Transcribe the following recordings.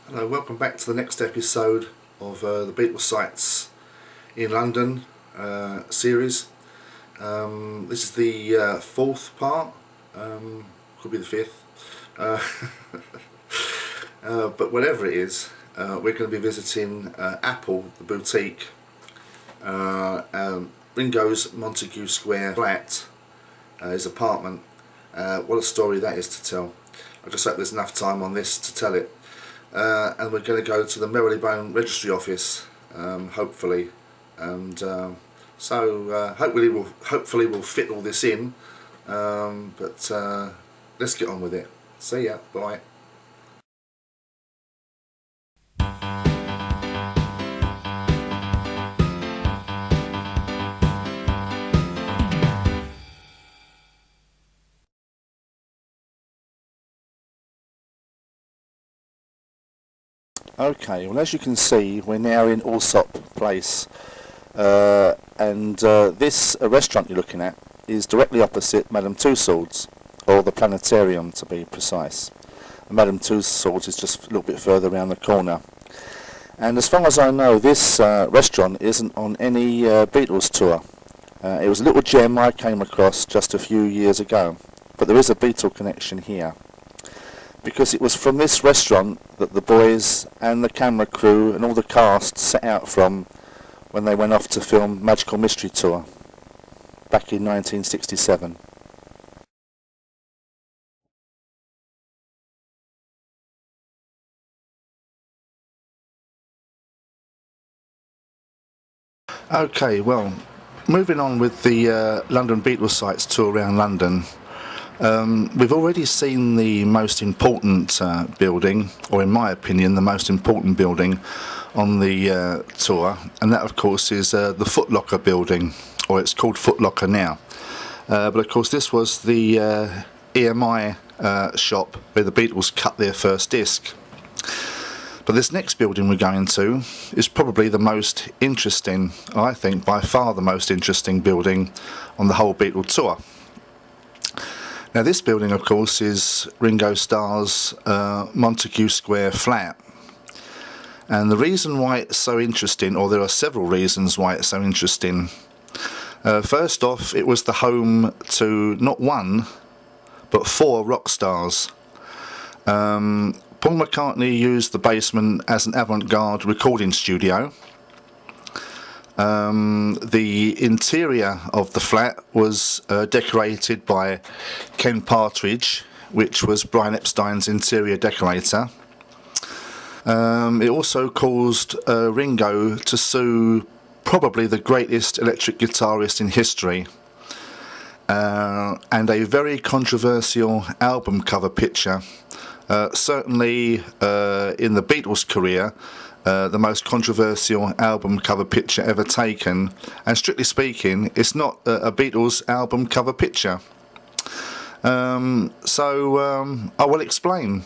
Hello, welcome back to the next episode of the Beatles Sites in London series. This is the fourth part, could be the fifth, but whatever it is, we're going to be visiting Apple, the boutique, Ringo's Montagu Square flat, his apartment. What a story that is to tell. I just hope there's enough time on this to tell it. And we're going to go to the Marylebone Registry Office, hopefully, and so hopefully we'll fit all this in. But let's get on with it. See ya. Bye. Okay, well, as you can see, we're now in Allsop Place, and this restaurant you're looking at is directly opposite Madame Tussauds, or the Planetarium to be precise. And Madame Tussauds is just a little bit further around the corner. And as far as I know, this restaurant isn't on any Beatles tour. It was a little gem I came across just a few years ago, but there is a Beatle connection here, because it was from this restaurant that the boys and the camera crew and all the cast set out from when they went off to film Magical Mystery Tour back in 1967. Okay, well, moving on with the London Beatles Sites tour around London. We've already seen the most important building, or in my opinion the most important building on the tour, and that of course is the Foot Locker building, or it's called Foot Locker now. But of course this was the EMI shop where the Beatles cut their first disc. But this next building we're going to is probably the most interesting, I think by far the most interesting building on the whole Beatle tour. Now this building of course is Ringo Starr's Montagu Square flat, and the reason why it's so interesting, or there are several reasons why it's so interesting. First off, it was the home to not one but four rock stars. Paul McCartney used the basement as an avant-garde recording studio. The interior of the flat was decorated by Ken Partridge, which was Brian Epstein's interior decorator. It also caused Ringo to sue probably the greatest electric guitarist in history, and a very controversial album cover picture. Certainly in the Beatles' career, the most controversial album cover picture ever taken, and strictly speaking it's not a Beatles album cover picture. So I will explain.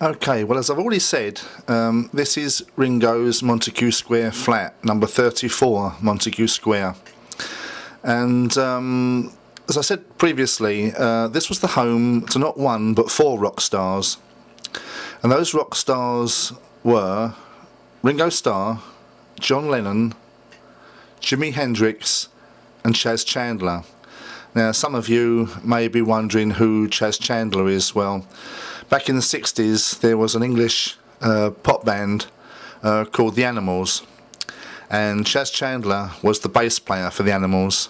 Okay, well, as I've already said, this is Ringo's Montagu Square flat, number 34 Montagu Square. And as I said previously, this was the home to not one but four rock stars. And those rock stars were Ringo Starr, John Lennon, Jimi Hendrix and Chas Chandler. Now some of you may be wondering who Chas Chandler is. Well, back in the 60s there was an English pop band called The Animals, and Chas Chandler was the bass player for The Animals.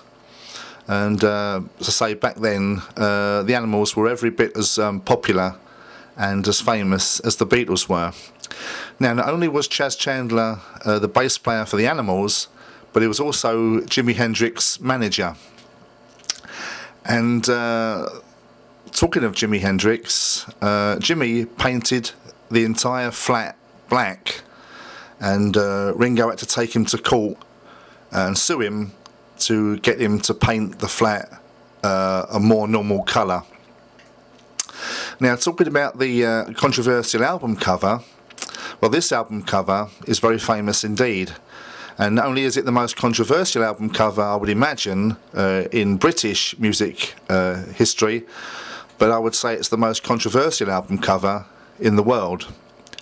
And as I say, back then The Animals were every bit as popular and as famous as the Beatles were. Now, not only was Chas Chandler the bass player for The Animals, but he was also Jimi Hendrix's manager. And talking of Jimi Hendrix, Jimmy painted the entire flat black, and Ringo had to take him to court and sue him to get him to paint the flat a more normal colour. Now, talking about the controversial album cover, well, this album cover is very famous indeed, And not only is it the most controversial album cover, I would imagine, in British music history, but I would say it's the most controversial album cover in the world.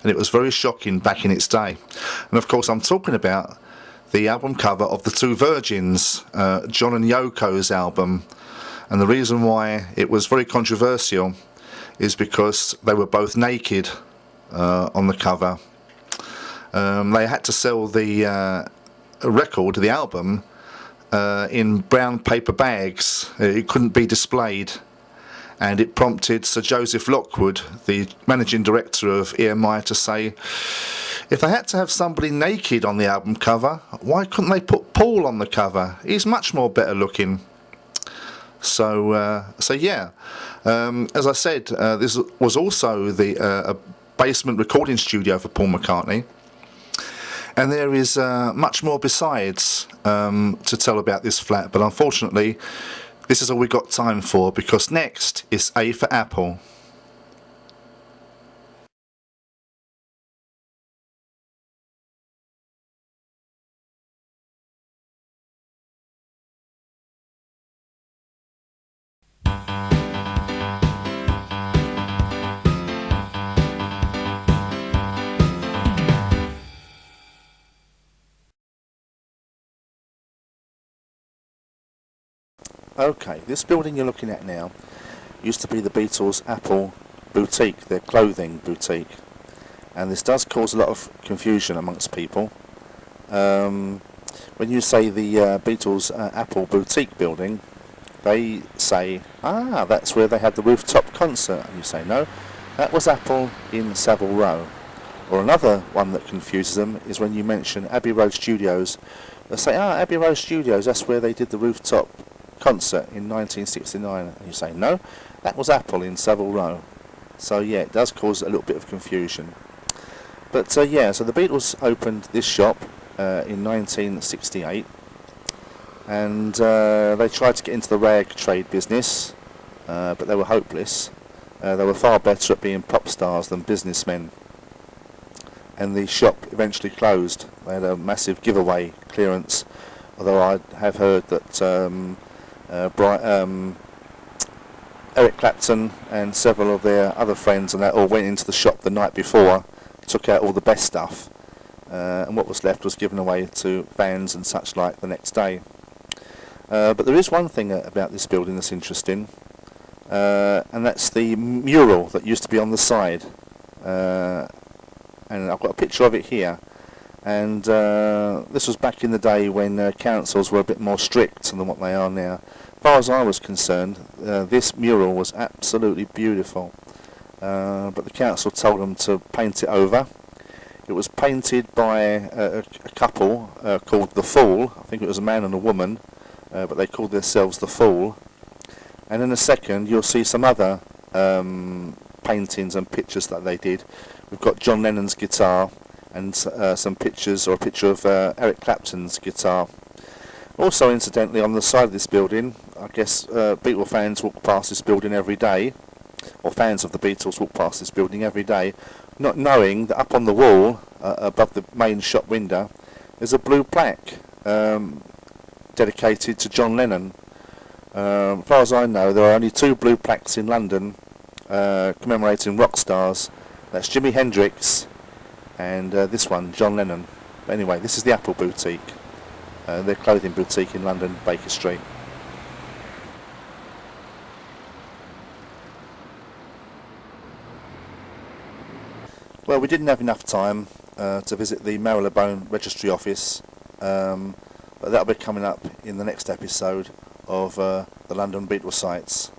And it was very shocking back in its day. And of course I'm talking about the album cover of the Two Virgins, John and Yoko's album. And the reason why it was very controversial is because they were both naked on the cover. They had to sell the record, the album, in brown paper bags. It couldn't be displayed, and it prompted Sir Joseph Lockwood, the managing director of EMI, to say, if they had to have somebody naked on the album cover, why couldn't they put Paul on the cover? He's much more better looking. So yeah, as I said, this was also a basement recording studio for Paul McCartney. And there is much more besides to tell about this flat, but unfortunately this is all we got time for, because next is A for Apple. Okay, this building you're looking at now used to be the Beatles Apple Boutique, their clothing boutique, and this does cause a lot of confusion amongst people. When you say the Beatles Apple Boutique building, they say, that's where they had the rooftop concert, and you say, no, that was Apple in Savile Row. Or another one that confuses them is when you mention Abbey Road Studios. They say, Abbey Road Studios, that's where they did the rooftop concert in 1969, and you say no, that was Apple in Savile Row. So yeah, it does cause a little bit of confusion. But yeah, so the Beatles opened this shop in 1968, and they tried to get into the rag trade business, but they were hopeless. They were far better at being pop stars than businessmen, and the shop eventually closed. They had a massive giveaway clearance, although I have heard that Eric Clapton and several of their other friends and that all went into the shop the night before, took out all the best stuff, and what was left was given away to fans and such like the next day. But there is one thing about this building that's interesting, and that's the mural that used to be on the side, and I've got a picture of it here. And this was back in the day when councils were a bit more strict than what they are now. As far as I was concerned, this mural was absolutely beautiful, but the council told them to paint it over. It was painted by a couple called The Fool. I think it was a man and a woman, but they called themselves The Fool. And in a second you'll see some other paintings and pictures that they did. We've got John Lennon's guitar, and some pictures, or a picture of Eric Clapton's guitar. Also, incidentally, on the side of this building, I guess Beatle fans walk past this building every day, or fans of the Beatles walk past this building every day, not knowing that up on the wall, above the main shop window, there's a blue plaque dedicated to John Lennon. As far as I know, there are only two blue plaques in London commemorating rock stars. That's Jimi Hendrix and this one, John Lennon. But anyway, this is the Apple Boutique, their clothing boutique in London, Baker Street. Well, we didn't have enough time to visit the Marylebone Registry Office, but that'll be coming up in the next episode of the London Beatles Sites.